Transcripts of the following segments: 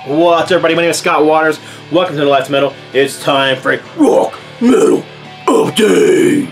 What's up, everybody? My name is Scott Waters. Welcome to NoLifeTilMetal. It's time for a rock metal update.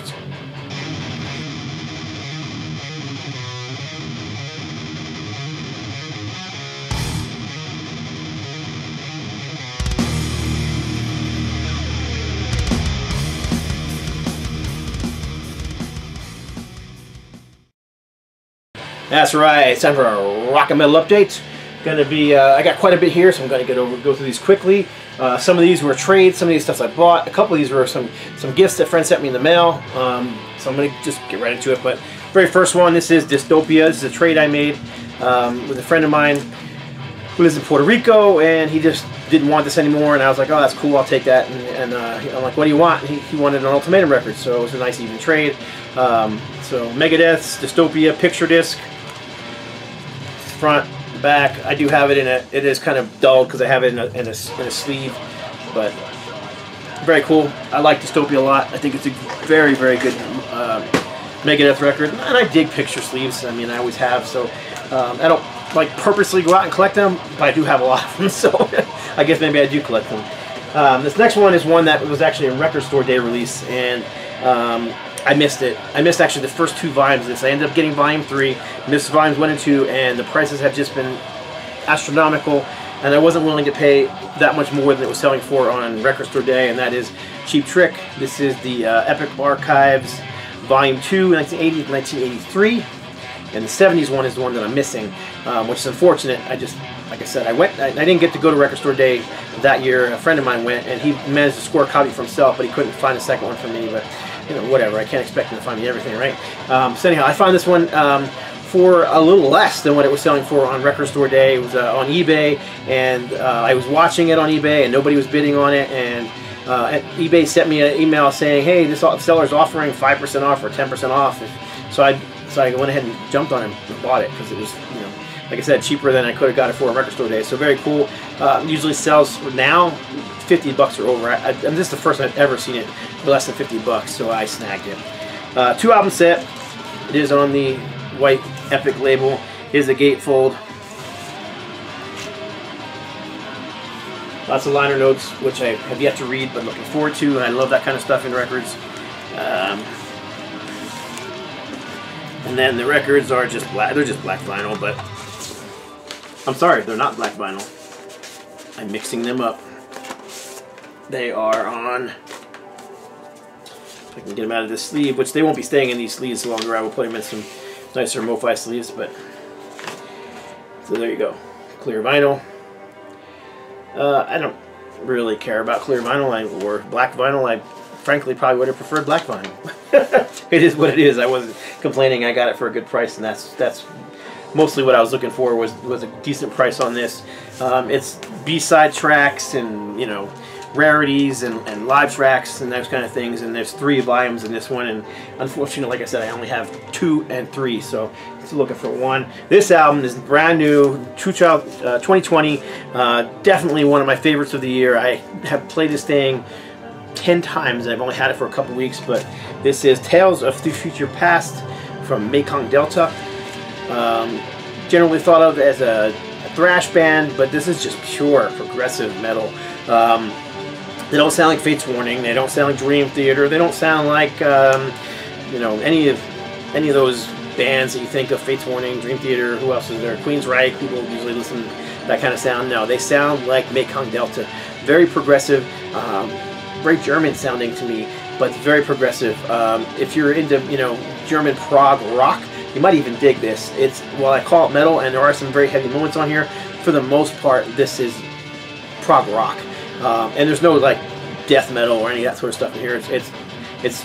That's right. It's time for a rock and metal update. Gonna be I got quite a bit here, so I'm gonna go through these quickly. Some of these were trades, some of these stuffs I bought. A couple of these were some gifts that friends sent me in the mail. So I'm gonna just get right into it. But very first one, this is DYSTOPIA. This is a trade I made with a friend of mine who lives in Puerto Rico, and he just didn't want this anymore. And I was like, oh, that's cool, I'll take that. And I'm like, what do you want? And he wanted an Ultimatum record, so it was a nice even trade. So MEGADETH's DYSTOPIA picture disc, front, back. I do have it in it is kind of dulled because I have it in a sleeve, but very cool. I like DYSTOPIA a lot. I think it's a very, very good MEGADETH record, and I dig picture sleeves. I mean, I always have, so I don't like purposely go out and collect them, but I do have a lot of them, so I guess maybe I do collect them. This next one is one that was actually a record store day release, and I missed it. I missed actually the first two volumes of this. I ended up getting volume 3, missed volumes 1 and 2, and the prices have just been astronomical, and I wasn't willing to pay that much more than it was selling for on record store day, and that is Cheap Trick. This is the Epic Archives volume 2, 1980 to 1983, and the 70s one is the one that I'm missing, which is unfortunate. Like I said, I didn't get to go to record store day that year. A friend of mine went, and he managed to score a copy for himself, but he couldn't find a second one for me. But you know, whatever. I can't expect him to find me everything, right? So anyhow, I found this one for a little less than what it was selling for on record store day. It was on eBay, and I was watching it on eBay, and nobody was bidding on it. And eBay sent me an email saying, "Hey, this seller's offering 5% off or 10% off." So I went ahead and jumped on it and bought it because it was, you know, like I said, cheaper than I could have got it for a record store day. So very cool. Usually sells now $50 or over. This is the first I've ever seen it for less than $50, so I snagged it. 2-album set. It is on the white Epic label. Here's the gatefold. Lots of liner notes, which I have yet to read, but looking forward to. And I love that kind of stuff in records. And then the records are just black. They're just black vinyl, but I'm sorry, they're not black vinyl. I'm mixing them up. They are on, if I can get them out of this sleeve, which they won't be staying in these sleeves longer. I will put them in some nicer MoFi sleeves, but so there you go. Clear vinyl. I don't really care about clear vinyl or black vinyl. I frankly probably would have preferred black vinyl. It is what it is. I wasn't complaining. I got it for a good price, and that's mostly what I was looking for was a decent price on this. It's B-side tracks and, you know, rarities and live tracks and those kind of things, and there's 3 volumes in this one, and unfortunately, like I said, I only have 2 and 3, so just looking for 1. This album is brand new, 2020, definitely one of my favorites of the year. I have played this thing 10 times, and I've only had it for a couple weeks, but this is Tales of the Future Past from Mekong Delta. Generally thought of as a thrash band, but this is just pure progressive metal. They don't sound like Fate's Warning. They don't sound like Dream Theater. They don't sound like you know, any of those bands that you think of. Fate's Warning, Dream Theater. Who else is there? Queensryche. People usually listen to that kind of sound. No, they sound like Mekong Delta. Very progressive. Very German sounding to me, but very progressive. If you're into, you know, German prog rock, you might even dig this. It's, while I call it metal, and there are some very heavy moments on here, for the most part, this is prog rock. And there's no like death metal or any of that sort of stuff in here. It's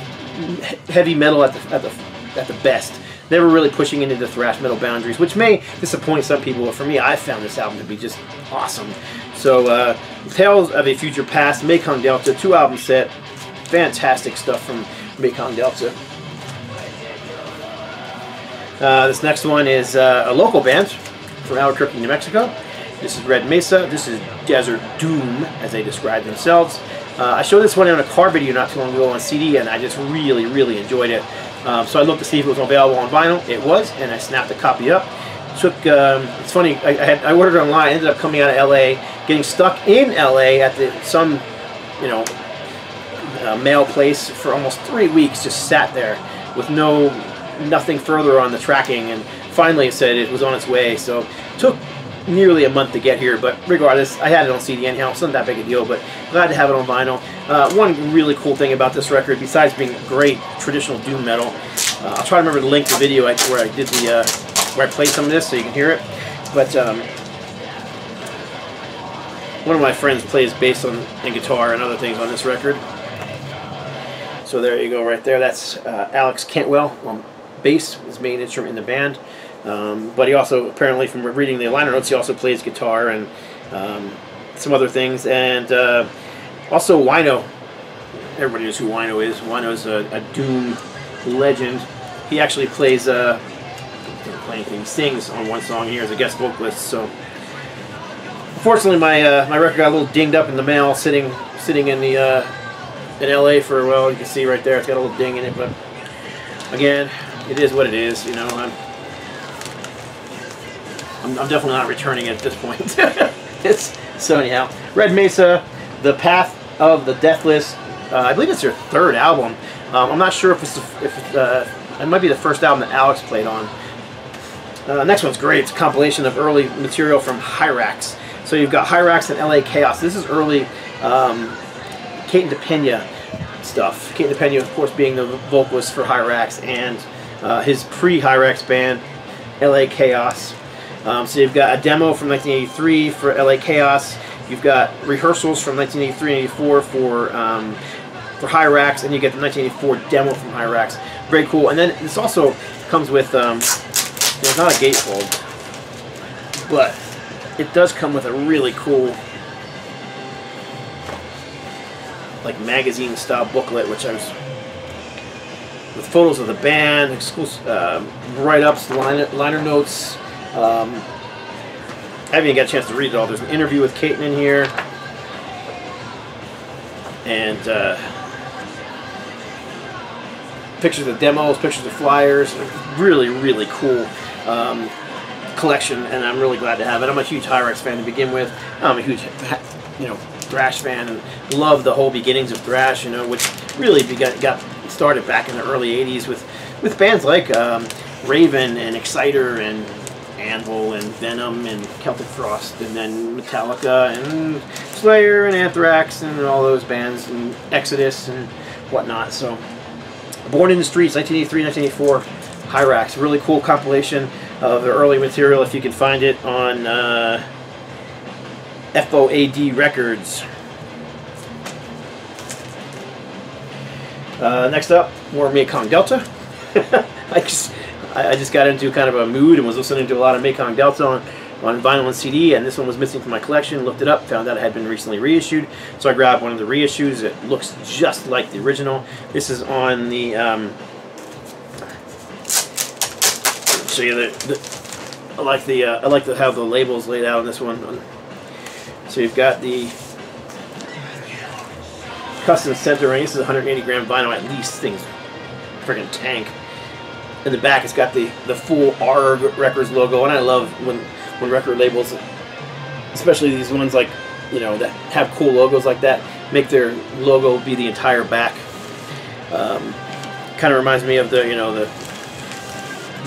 heavy metal at the best. Never really pushing into the thrash metal boundaries, which may disappoint some people, but for me, I found this album to be just awesome. So, Tales of a Future Past, Mekong Delta, 2-album set. Fantastic stuff from Mekong Delta. This next one is a local band from Albuquerque, New Mexico. This is Red Mesa. This is Desert Doom, as they describe themselves. I showed this one in a car video not too long ago on CD, and I just really, really enjoyed it. So I looked to see if it was available on vinyl. It was, and I snapped a copy up. took. It's funny. I ordered it online. I ended up coming out of LA, getting stuck in LA at some, you know, mail place for almost 3 weeks. Just sat there with nothing further on the tracking, and finally it said it was on its way. So it took nearly a month to get here, but regardless, I had it on CD anyhow. It's not that big a deal, but glad to have it on vinyl. One really cool thing about this record, besides being great traditional doom metal, I'll try to remember to link the video where I did where I played some of this so you can hear it. But one of my friends plays bass and guitar and other things on this record. So there you go, right there. That's Alex Cantwell on bass, his main instrument in the band. But he also, apparently from reading the liner notes, he also plays guitar and some other things. And also Wino. Everybody knows who Wino is. Wino's a doom legend. He actually plays, he sings on one song here as a guest vocalist. So unfortunately my record got a little dinged up in the mail, sitting in the in LA for, well, you can see right there, it's got a little ding in it. But again, it is what it is, you know. I'm definitely not returning it at this point. So anyhow, Red Mesa, The Path of the Deathless. I believe it's their third album. I'm not sure if it might be the first album that Alex played on. Next one's great. It's a compilation of early material from Hyrax. So you've got Hyrax and LA Chaos. This is early Kate DePena stuff. Kate DePena, of course, being the vocalist for Hyrax, and his pre-Hyrax band, LA Chaos. So you've got a demo from 1983 for LA Chaos. You've got rehearsals from 1983 and 84 for Hyrax, and you get the 1984 demo from Hyrax. Very cool. And then this also comes with, it's not a gatefold, but it does come with a really cool, like, magazine-style booklet, which I was, with photos of the band, exclusive write-ups, liner notes. I haven't even got a chance to read it all. There's an interview with Kate in here, and pictures of demos, pictures of flyers. Really, really cool collection, and I'm really glad to have it. I'm a huge Hyrax fan to begin with. I'm a huge, you know, thrash fan, and love the whole beginnings of thrash, you know, which really got started back in the early 80s with bands like Raven and Exciter and Anvil and Venom and Celtic Frost, and then Metallica and Slayer and Anthrax and all those bands, and Exodus and whatnot. So Born in the Streets, 1983, 1984, Hyrax. Really cool compilation of their early material if you can find it on FOAD Records. Next up, more Mekong Delta. I just got into kind of a mood and was listening to a lot of Mekong Delta on vinyl and CD, and this one was missing from my collection. Looked it up, found out it had been recently reissued, so I grabbed one of the reissues. It looks just like the original. This is on the show you I like how the labels laid out on this one. So you've got the custom centering. This is 180 gram vinyl at least. Thing's friggin' tank. In the back, it's got the full R Records logo, and I love when record labels, especially these ones like, you know, that have cool logos like that, make their logo be the entire back. Kind of reminds me of the, you know, the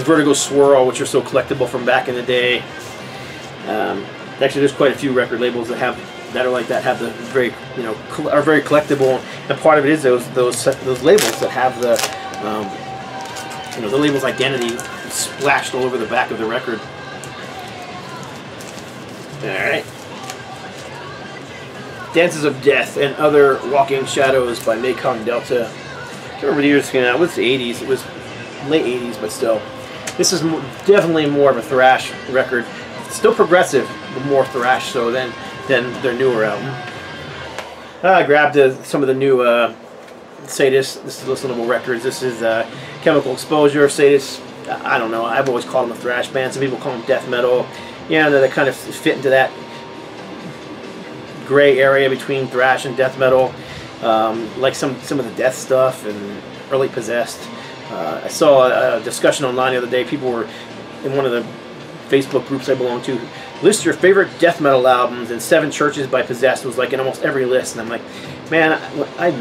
Vertigo Swirl, which are so collectible from back in the day. Actually, there's quite a few record labels that are like that, have the very, you know, are very collectible, and part of it is those labels that have the you know, the label's identity splashed all over the back of the record. Alright. Dances of Death and Other Walking Shadows by Mekong Delta. I can't remember the year this came out. It was the 80s. It was late 80s, but still. This is definitely more of a thrash record. Still progressive, but more thrash so than their newer album. I grabbed some of the new Sadus. This is listenable records. This is Chemical Exposure. Sadus, I don't know. I've always called them a thrash band. Some people call them death metal. Yeah, they kind of fit into that gray area between thrash and death metal. Like some of the death stuff and early Possessed. I saw a discussion online the other day. People were in one of the Facebook groups I belong to. List your favorite death metal albums, and Seven Churches by Possessed was like in almost every list. And I'm like, man, I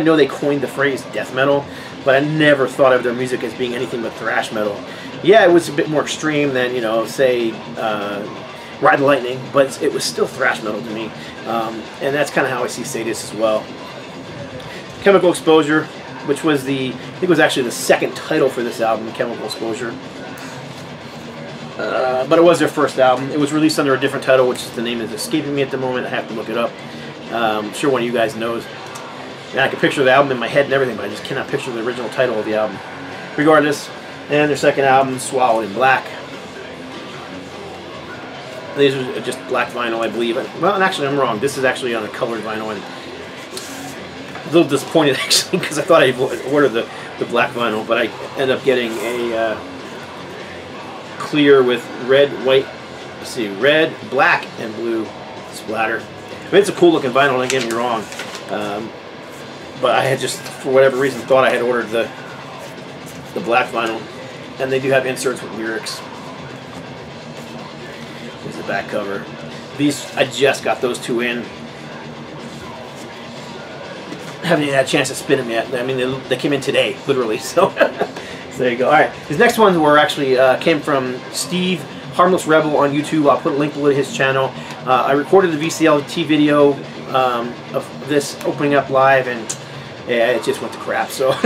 know they coined the phrase death metal, but I never thought of their music as being anything but thrash metal. Yeah, it was a bit more extreme than, you know, say, Ride the Lightning, but it was still thrash metal to me. And that's kind of how I see Sadus as well. Chemical Exposure, which was I think it was actually the second title for this album, Chemical Exposure. But it was their first album. It was released under a different title, which is the name is escaping me at the moment. I have to look it up. I'm sure one of you guys knows. And I can picture the album in my head and everything, but I just cannot picture the original title of the album. Regardless, and their second album, Swallowed in Black. These are just black vinyl, I believe. Well, and actually, I'm wrong. This is actually on a colored vinyl. And I'm a little disappointed, actually, because I thought I ordered the black vinyl, but I ended up getting a clear with red, white, let's see, red, black, and blue splatter. I mean, it's a cool looking vinyl, don't get me wrong. But I had just, for whatever reason, thought I had ordered the black vinyl. And they do have inserts with lyrics. Here's the back cover. These, I just got those two in. Haven't even had a chance to spin them yet. I mean, they came in today, literally. So, so there you go. All right, these next ones were actually came from Steve Harmless Rebel on YouTube. I'll put a link below to his channel. I recorded the VCLT video of this opening up live, and yeah, it just went to crap. So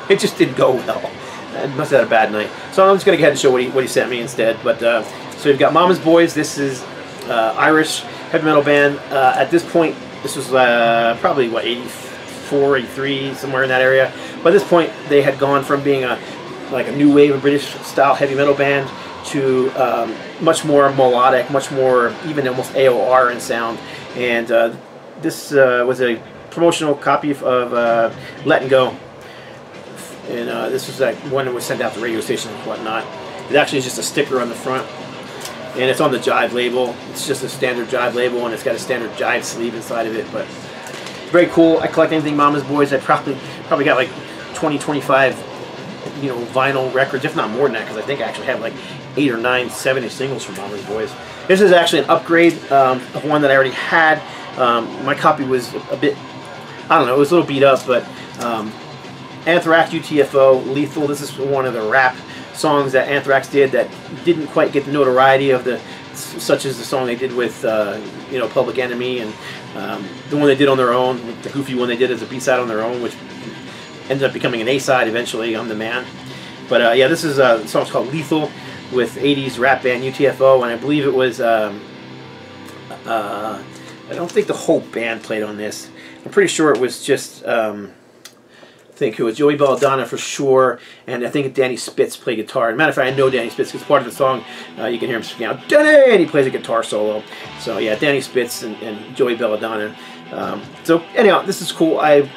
it just didn't go well. I must have had a bad night. So I'm just going to go ahead and show what he sent me instead. But so we've got Mama's Boys. This is Irish heavy metal band. At this point, this was probably, what, 84, 83, somewhere in that area. By this point, they had gone from being like a new wave of British style heavy metal band to much more melodic, much more even almost AOR in sound. And this was a promotional copy of Letting Go. And this was like one that was sent out to radio stations and whatnot. It actually is just a sticker on the front, and it's on the Jive label. It's just a standard Jive label, and it's got a standard Jive sleeve inside of it. But very cool. I collect anything Mama's Boys. I probably got like 20, 25, you know, vinyl records, if not more than that, because I think I actually have like 8 or 9 7-inch singles from Mama's Boys. This is actually an upgrade of one that I already had. My copy was a bit, I don't know, it was a little beat up, but. Anthrax, UTFO, Lethal. This is one of the rap songs that Anthrax did that didn't quite get the notoriety of such as the song they did with, you know, Public Enemy, and the one they did on their own, the goofy one they did as a B-side on their own, which ended up becoming an A-side eventually, I'm the Man. But yeah, this is the song's called Lethal with 80s rap band UTFO, and I believe it was, I don't think the whole band played on this. I'm pretty sure it was just, I think it was Joey Belladonna for sure, and I think Danny Spitz played guitar. As a matter of fact, I know Danny Spitz because part of the song, you can hear him speaking out, Danny, and he plays a guitar solo. So yeah, Danny Spitz and Joey Belladonna. So anyhow, this is cool. I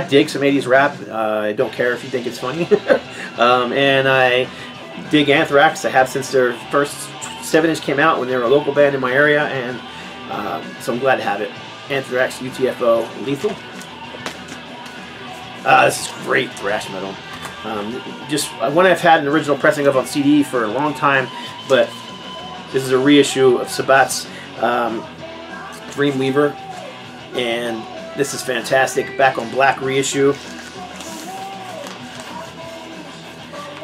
dig some 80s rap. I don't care if you think it's funny. And I dig Anthrax. I have since their first 7-inch came out when they were a local band in my area, and so I'm glad to have it. Anthrax, UTFO, Lethal. This is great thrash metal. Just one I've had an original pressing of on CD for a long time, but this is a reissue of Sabat's Dreamweaver, and this is fantastic. Back on black reissue.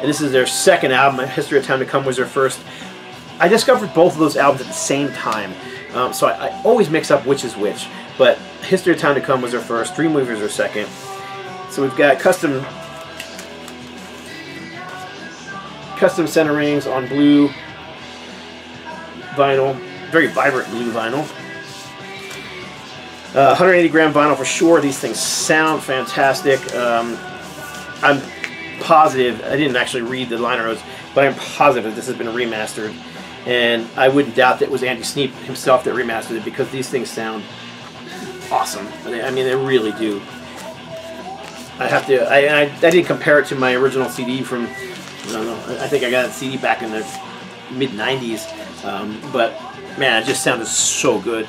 And this is their second album. History of Time to Come was their first. I discovered both of those albums at the same time, so I always mix up which is which. But History of Time to Come was their first. Dreamweaver is their second. So we've got custom center rings on blue vinyl, very vibrant blue vinyl. 180 gram vinyl for sure. These things sound fantastic. I'm positive, I didn't actually read the liner notes, but I'm positive this has been remastered. And I wouldn't doubt that it was Andy Sneap himself that remastered it, because these things sound awesome. I mean, they really do. I have to. I didn't compare it to my original CD from, I don't know, I think I got a CD back in the mid-90s. But man, it just sounded so good.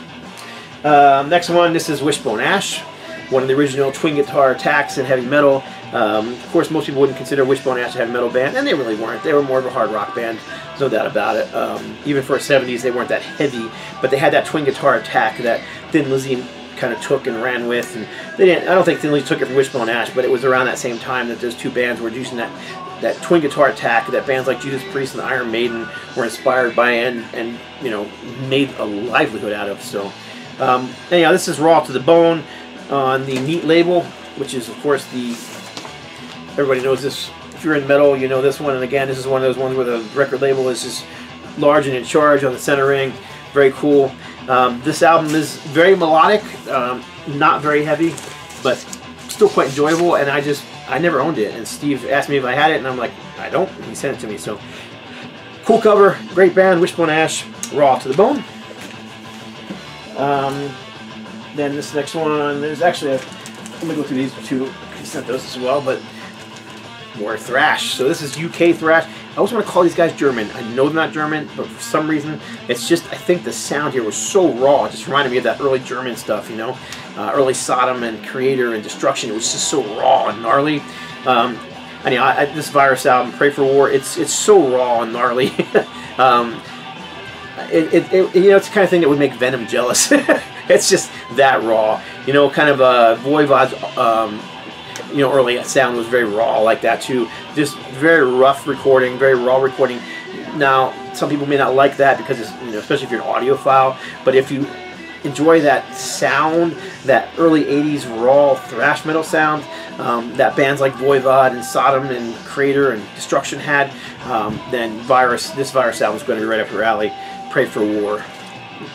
Next one, this is Wishbone Ash. one of the original twin guitar attacks in heavy metal. Of course, most people wouldn't consider Wishbone Ash a heavy metal band, and they really weren't. They were more of a hard rock band, no doubt about it. Even for the 70s, they weren't that heavy, but they had that twin guitar attack that Thin Lizzy kind of took and ran with, and they didn't. I don't think Thin Lizzy took it from Wishbone Ash, but it was around that same time that those two bands were using that twin guitar attack that bands like Judas Priest and Iron Maiden were inspired by and you know, made a livelihood out of. So anyhow, this is Raw to the Bone on the Neat label, which is of course everybody knows this. If you're in metal, you know this one. And again, this is one of those ones where the record label is just large and in charge on the center ring. Very cool. This album is very melodic, not very heavy, but still quite enjoyable. And I never owned it. And Steve asked me if I had it, and I'm like, I don't. And he sent it to me. So cool cover, great band, Wishbone Ash, Raw to the Bone. Then this next one, there's actually let me go through these two. He sent those as well, but more thrash. So this is UK thrash. I always want to call these guys German. I know they're not German, but for some reason, it's just, I think the sound here was so raw. It just reminded me of that early German stuff, you know? Early Sodom and Creator and Destruction. It was just so raw and gnarly. Anyhow, this Virus album, Pray for War, it's so raw and gnarly. You know, it's the kind of thing that would make Venom jealous. It's just that raw. You know, kind of Voivod's, you know, early sound was very raw like that too. Just very rough recording, very raw recording. Now, some people may not like that because it's, you know, especially if you're an audiophile, but if you enjoy that sound, that early 80s raw thrash metal sound that bands like Voivod and Sodom and Creator and Destruction had, then this Virus album is going to be right up your alley. Pray for War.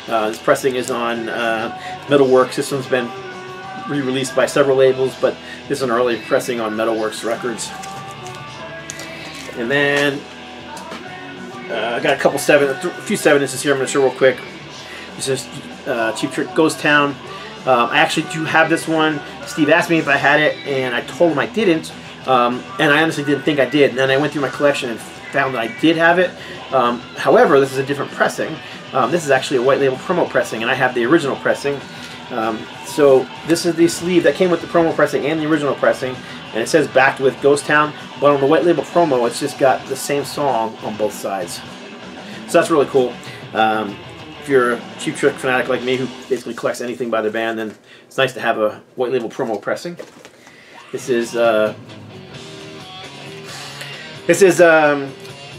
This pressing is on Metalworks. This one's been re-released by several labels, but this is an early pressing on Metalworks Records. And then I got a few 7-inches here I'm going to show real quick. This is Cheap Trick Ghost Town. I actually do have this one. Steve asked me if I had it, and I told him I didn't. And I honestly didn't think I did. And then I went through my collection and found that I did have it. However, this is a different pressing. This is actually a white label promo pressing, and I have the original pressing. So this is the sleeve that came with the promo pressing and the original pressing, and it says backed with Ghost Town, but on the white label promo it's just got the same song on both sides. So that's really cool. If you're a Cheap Trick fanatic like me who basically collects anything by the band, then it's nice to have a white label promo pressing. This is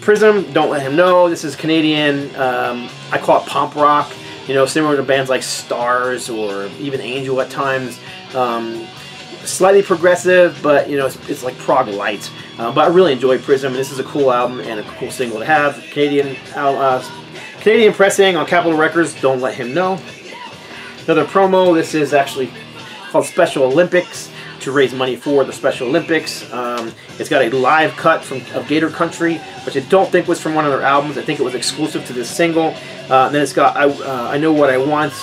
PRISM, Don't Let Him Know. This is Canadian, I call it pop rock. You know, similar to bands like Stars or even Angel at times. Slightly progressive, but you know, it's like prog light. But I really enjoy PRISM, and this is a cool album and a cool single to have. Canadian pressing on Capitol Records, Don't Let Him Know. Another promo. This is actually called Special Olympics, to raise money for the Special Olympics. It's got a live cut of Gator Country, which I don't think was from one of their albums. I think it was exclusive to this single. Then it's got I Know What I Want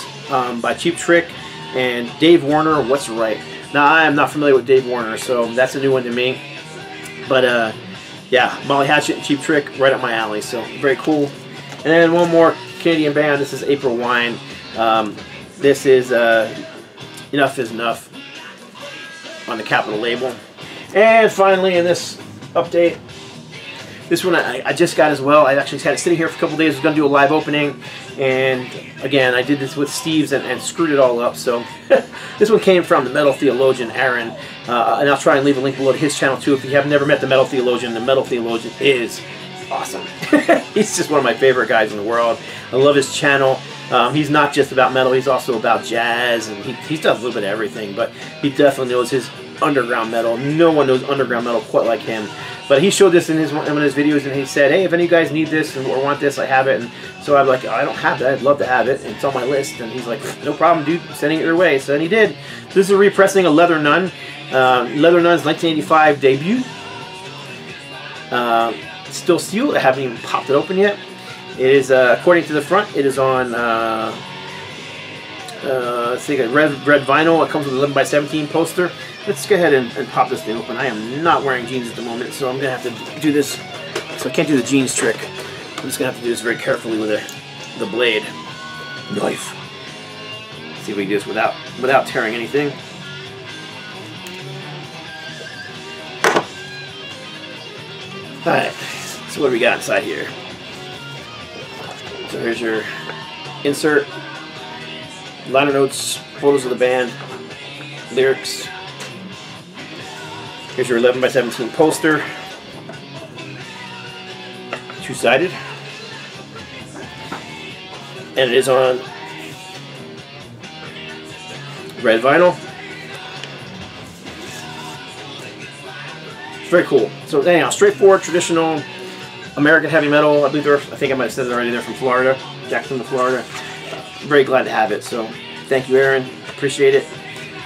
by Cheap Trick and Dave Warner, What's Right. Now, I am not familiar with Dave Warner, so that's a new one to me. But yeah, Molly Hatchet and Cheap Trick, right up my alley, so very cool. And then one more Canadian band. This is April Wine. This is Enough Is Enough on the Capitol label. And finally, in this update, this one I just got as well. I actually had it sitting here for a couple days. I was going to do a live opening, and again, I did this with Steve's and screwed it all up. So this one came from the Metal Theologian Aaron, and I'll try and leave a link below to his channel too. If you have never met the Metal Theologian is awesome. He's just one of my favorite guys in the world. I love his channel. He's not just about metal, he's also about jazz, and he does a little bit of everything, but he definitely knows his underground metal. No one knows underground metal quite like him. But he showed this in one of his videos, and he said, hey, if any of you guys need this or want this, I have it. And so I'm like, I don't have that, I'd love to have it, and it's on my list. And he's like, no problem, dude, I'm sending it your way. So then he did. So this is a repressing of Leather Nun. Leather Nun's 1985 debut. Still sealed. I haven't even popped it open yet. It is, according to the front, it is on, let's see, red vinyl. It comes with an 11x17 poster. Let's go ahead and pop this thing open. I am not wearing jeans at the moment, so I'm going to have to do this. So I can't do the jeans trick. I'm just going to have to do this very carefully with the blade. Knife. Let's see if we can do this without tearing anything. Alright, so what do we got inside here? So here's your insert, liner notes, photos of the band, lyrics. Here's your 11x17 poster, two-sided, and it is on red vinyl. It's very cool. So anyhow, straightforward, traditional American heavy metal. I believe I think I might have said it already. They're from Florida, Jacksonville, Florida. Very glad to have it. So thank you, Aaron. Appreciate it.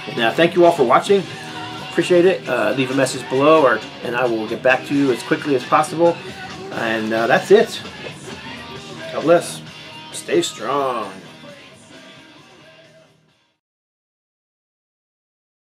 And thank you all for watching. Appreciate it. Leave a message below, and I will get back to you as quickly as possible. And that's it. God bless. Stay strong.